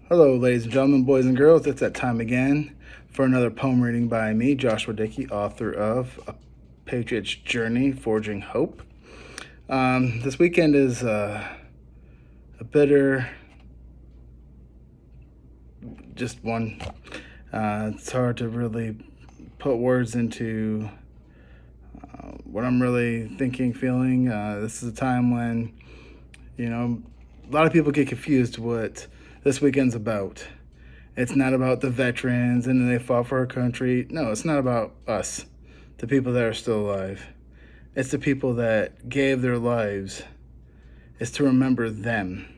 Hello, ladies and gentlemen, boys and girls. It's that time again for another poem reading by me, Joshua Dickey, author of A Patriot's Journey, Forging Hope. This weekend is a bitter, just one. It's hard to really put words into what I'm really thinking, feeling. This is a time when, a lot of people get confused what this weekend's about. It's not about the veterans and they fought for our country. No, it's not about us, the people that are still alive. It's the people that gave their lives. It's to remember them.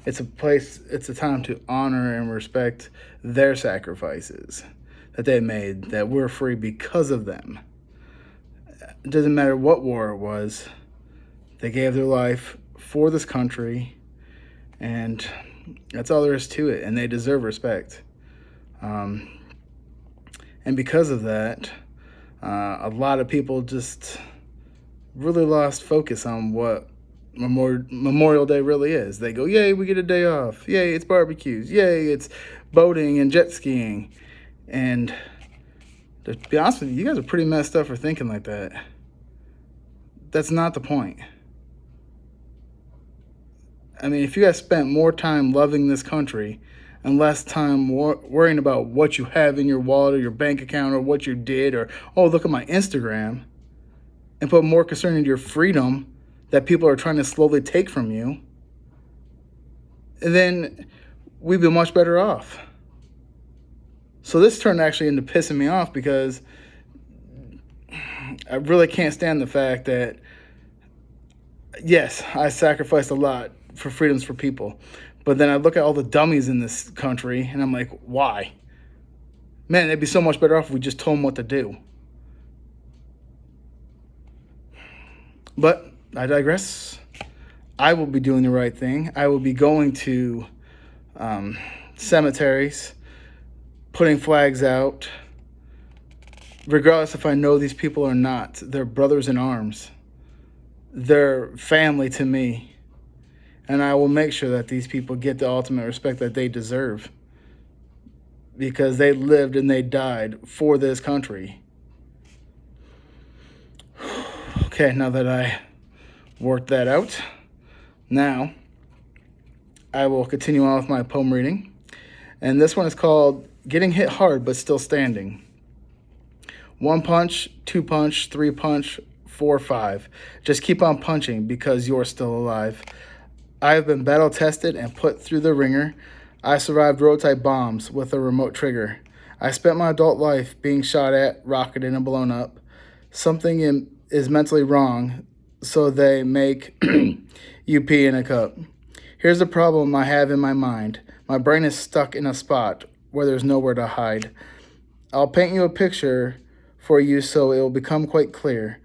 It's a time to honor and respect their sacrifices that they made, that we're free because of them. It doesn't matter what war it was, they gave their life for this country, and that's all there is to it, and they deserve respect. And because of that, a lot of people just really lost focus on what Memorial Day really is. They go, yay, we get a day off. Yay, it's barbecues. Yay, it's boating and jet skiing. And to be honest with you, you guys are pretty messed up for thinking like that. That's not the point. I mean, if you guys spent more time loving this country and less time worrying about what you have in your wallet or your bank account or what you did or, oh, look at my Instagram, and put more concern into your freedom that people are trying to slowly take from you, then we'd be much better off. So this turned actually into pissing me off because I really can't stand the fact that, yes, I sacrificed a lot for freedoms for people, but then I look at all the dummies in this country and I'm like, why? Man, it'd be so much better off if we just told them what to do. But I digress. I will be doing the right thing. I will be going to cemeteries, putting flags out, regardless if I know these people or not. They're brothers in arms. They're family to me. And I will make sure that these people get the ultimate respect that they deserve because they lived and they died for this country. Okay, now that I worked that out, now I will continue on with my poem reading. And this one is called Getting Hit Hard But Still Standing. 1 punch, 2 punch, 3 punch, 4, 5. Just keep on punching because you're still alive. I have been battle tested and put through the ringer. I survived road-type bombs with a remote trigger. I spent my adult life being shot at, rocketed, and blown up. Something is mentally wrong, so they make you pee in a cup. Here's the problem I have in my mind. My brain is stuck in a spot where there's nowhere to hide. I'll paint you a picture for you so it will become quite clear.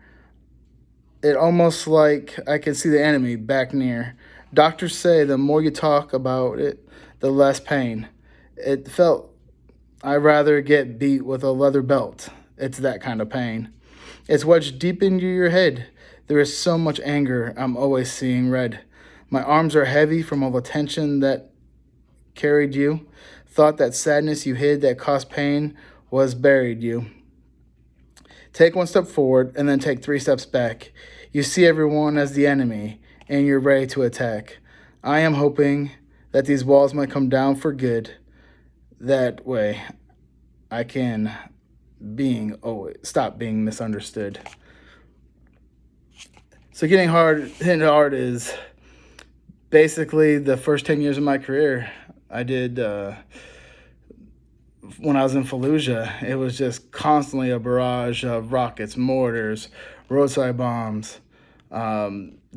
It almost like I can see the enemy back near. Doctors say the more you talk about it, the less pain. It felt I'd rather get beat with a leather belt. It's that kind of pain. It's wedged deep into your head. There is so much anger, I'm always seeing red. My arms are heavy from all the tension that carried you. Thought that sadness you hid that caused pain was buried you. Take 1 step forward and then take 3 steps back. You see everyone as the enemy and you're ready to attack. I am hoping that these walls might come down for good. That way I can stop being misunderstood. So hitting hard is basically the first 10 years of my career. I did when I was in Fallujah, it was just constantly a barrage of rockets, mortars, roadside bombs,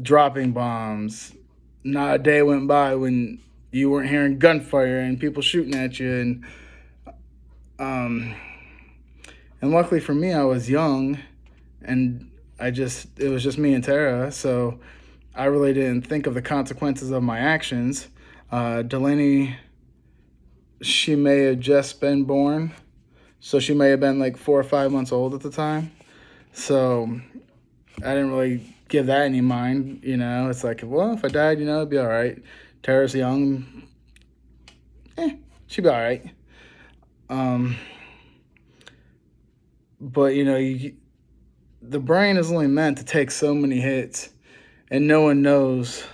dropping bombs. Not a day went by when you weren't hearing gunfire and people shooting at you. And luckily for me, I was young, and it was just me and Tara, so I really didn't think of the consequences of my actions. Delaney, she may have just been born, so she may have been like 4 or 5 months old at the time. So I didn't really give that any mind, It's like, well, if I died, it'd be all right. Tara's young. she'll be all right. But the brain is only meant to take so many hits, and no one knows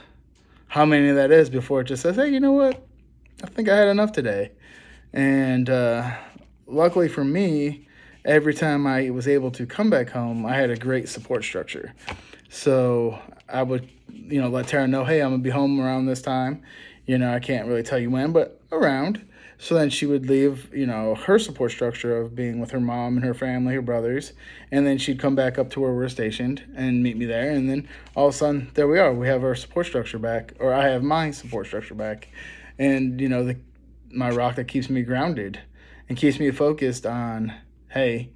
how many that is before it just says, hey, you know what? I think I had enough today. And luckily for me, every time I was able to come back home, I had a great support structure. So I would, let Tara know, hey, I'm going to be home around this time. I can't really tell you when, but around. So then she would leave, her support structure of being with her mom and her family, her brothers, and then she'd come back up to where we're stationed and meet me there. And then all of a sudden, there we are. We have our support structure back, or I have my support structure back. And, my rock that keeps me grounded and keeps me focused on, hey,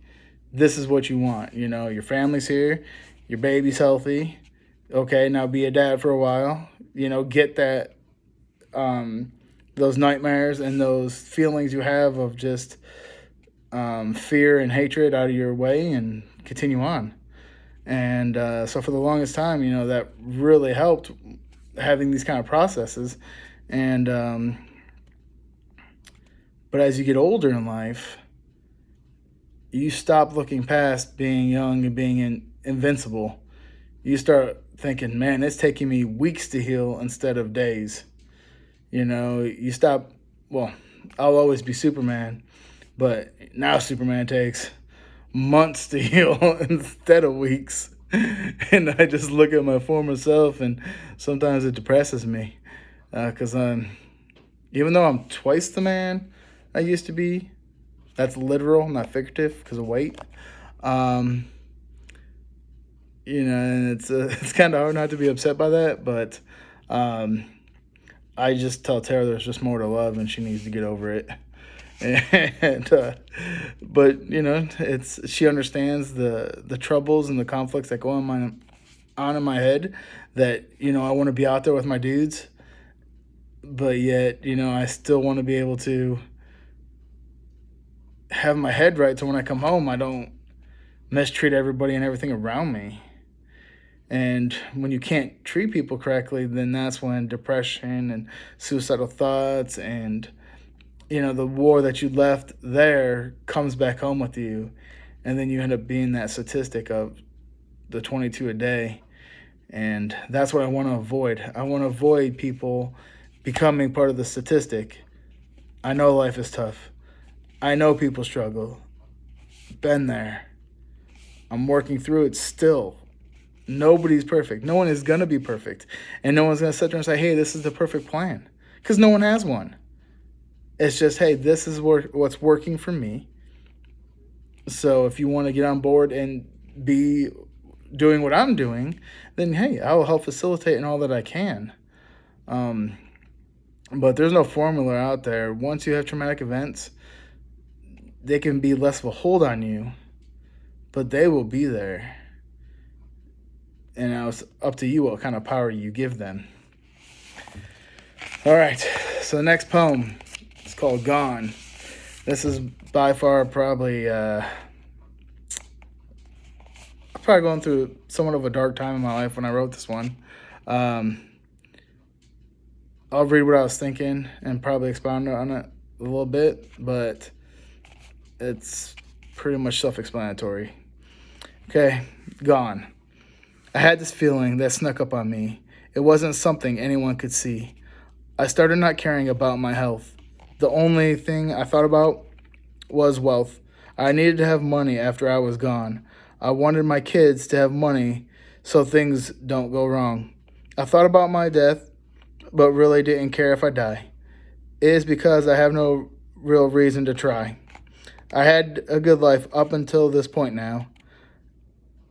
this is what you want. Your family's here, your baby's healthy. Okay, now be a dad for a while. Get that, those nightmares and those feelings you have of just fear and hatred out of your way and continue on. And so for the longest time, that really helped having these kind of processes. And but as you get older in life, you stop looking past being young and being invincible. You start thinking, man, it's taking me weeks to heal instead of days. You stop, well, I'll always be Superman, but now Superman takes months to heal instead of weeks. And I just look at my former self, and sometimes it depresses me because even though I'm twice the man I used to be, that's literal, not figurative, because of weight. And it's kind of hard not to be upset by that, but I just tell Tara there's just more to love, and she needs to get over it. And but she understands the troubles and the conflicts that go on in my head. That I want to be out there with my dudes, but yet I still want to be able to have my head right, so when I come home, I don't mistreat everybody and everything around me. And when you can't treat people correctly, then that's when depression and suicidal thoughts and the war that you left there comes back home with you. And then you end up being that statistic of the 22 a day. And that's what I want to avoid. I want to avoid people becoming part of the statistic. I know life is tough. I know people struggle. Been there. I'm working through it still. Nobody's perfect. No one is going to be perfect. And no one's going to sit there and say, hey, this is the perfect plan. Because no one has one. It's just, hey, this is what's working for me. So if you want to get on board and be doing what I'm doing, then, hey, I will help facilitate in all that I can. But there's no formula out there. Once you have traumatic events, they can be less of a hold on you, but they will be there. And now it's up to you what kind of power you give them. All right, so the next poem is called Gone. This is by far probably, I'm probably going through somewhat of a dark time in my life when I wrote this one. I'll read what I was thinking and probably expound on it a little bit, but it's pretty much self-explanatory. Okay, Gone. I had this feeling that snuck up on me. It wasn't something anyone could see. I started not caring about my health. The only thing I thought about was wealth. I needed to have money after I was gone. I wanted my kids to have money so things don't go wrong. I thought about my death, but really didn't care if I die. It is because I have no real reason to try. I had a good life up until this point now.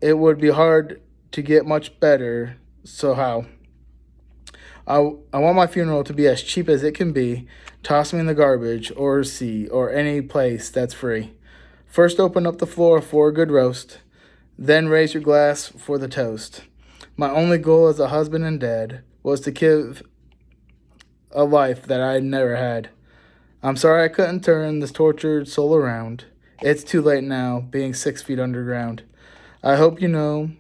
It would be hard to get much better, so how? I want my funeral to be as cheap as it can be. Toss me in the garbage or sea or any place that's free. First open up the floor for a good roast, then raise your glass for the toast. My only goal as a husband and dad was to give a life that I never had. I'm sorry I couldn't turn this tortured soul around. It's too late now, being 6 feet underground. I hope you know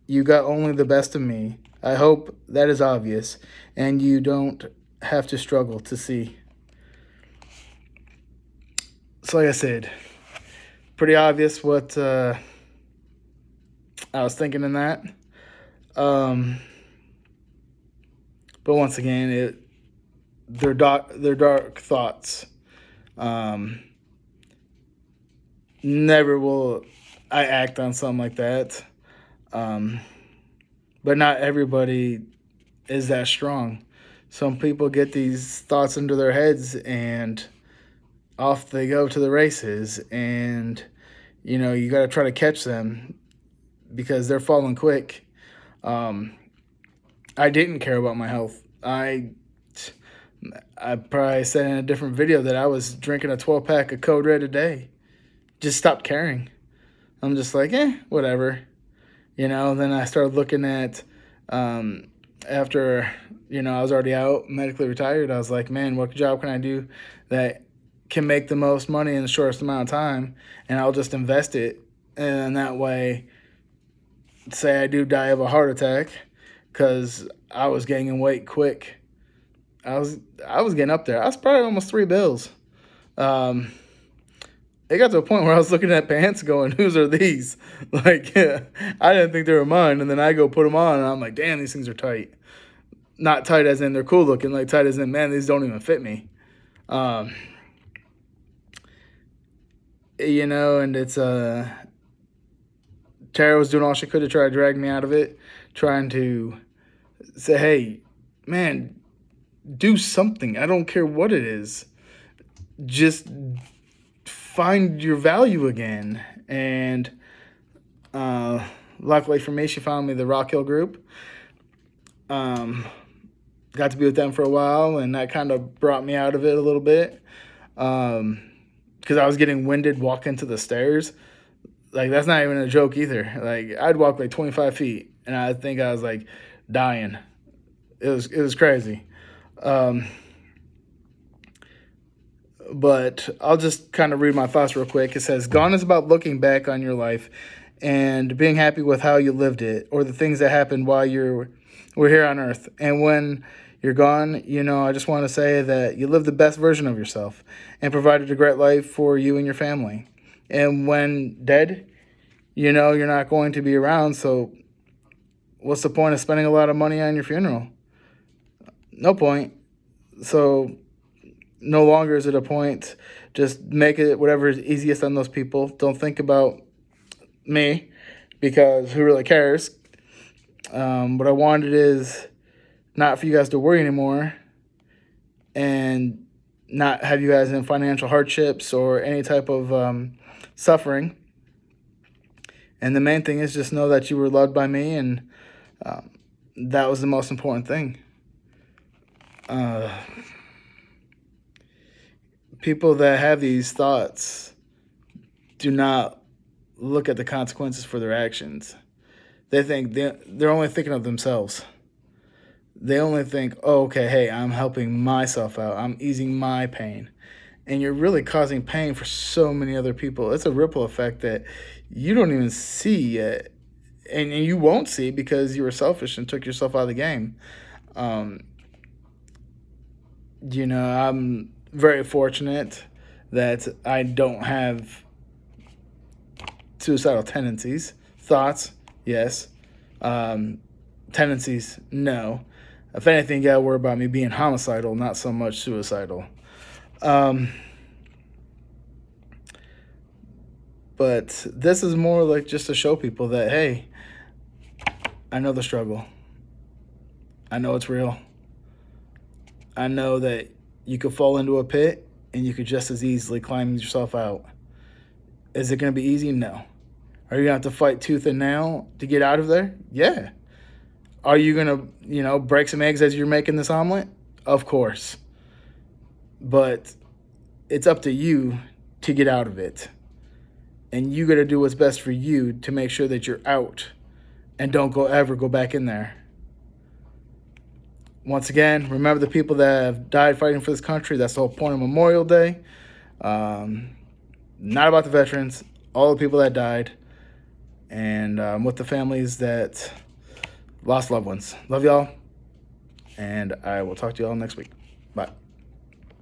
you got only the best of me. I hope that is obvious, and you don't have to struggle to see. So like I said, pretty obvious what I was thinking in that. But once again, they're dark thoughts. Never will I act on something like that. But not everybody is that strong. Some people get these thoughts into their heads and off they go to the races, and you got to try to catch them because they're falling quick. I didn't care about my health. I probably said in a different video that I was drinking a 12-pack of Code Red a day. Just stopped caring. I'm just like, whatever. Then I started looking at, after, I was already out, medically retired, I was like, man, what job can I do that can make the most money in the shortest amount of time? And I'll just invest it. And that way, say I do die of a heart attack, because I was gaining weight quick. I was getting up there. I was probably almost 3 bills. It got to a point where I was looking at pants going, whose are these? Like, I didn't think they were mine. And then I go put them on, and I'm like, damn, these things are tight. Not tight as in they're cool looking, like tight as in, man, these don't even fit me. And it's, Tara was doing all she could to try to drag me out of it, trying to say, hey, man, do something. I don't care what it is. Just find your value again. And luckily for me, she found me the Rock Hill group. Got to be with them for a while, and that kind of brought me out of it a little bit, because I was getting winded walking to the stairs. Like, that's not even a joke either. Like, I'd walk like 25 feet, and I think I was like dying. It was crazy. But I'll just kind of read my thoughts real quick. It says, gone is about looking back on your life and being happy with how you lived it, or the things that happened while we're here on earth. And when you're gone, I just want to say that you lived the best version of yourself and provided a great life for you and your family. And when dead, you're not going to be around, so what's the point of spending a lot of money on your funeral? No point. So no longer is it a point. Just make it whatever is easiest on those people. Don't think about me, because who really cares? What I wanted is not for you guys to worry anymore and not have you guys in financial hardships or any type of suffering. And the main thing is just know that you were loved by me, and that was the most important thing. People that have these thoughts do not look at the consequences for their actions. They think they're only thinking of themselves. They only think, oh, okay, hey, I'm helping myself out. I'm easing my pain. And you're really causing pain for so many other people. It's a ripple effect that you don't even see yet. And you won't see because you were selfish and took yourself out of the game. I'm very fortunate that I don't have suicidal tendencies. Thoughts, yes. Tendencies, no. If anything, you gotta worry about me being homicidal, not so much suicidal. But this is more like just to show people that, hey, I know the struggle. I know it's real. I know that you could fall into a pit and you could just as easily climb yourself out. Is it going to be easy? No. Are you going to have to fight tooth and nail to get out of there? Yeah. Are you going to, break some eggs as you're making this omelet? Of course. But it's up to you to get out of it. And you got to do what's best for you to make sure that you're out and don't ever go back in there. Once again, remember the people that have died fighting for this country. That's the whole point of Memorial Day. Not about the veterans, all the people that died, and with the families that lost loved ones. Love y'all, and I will talk to y'all next week. Bye.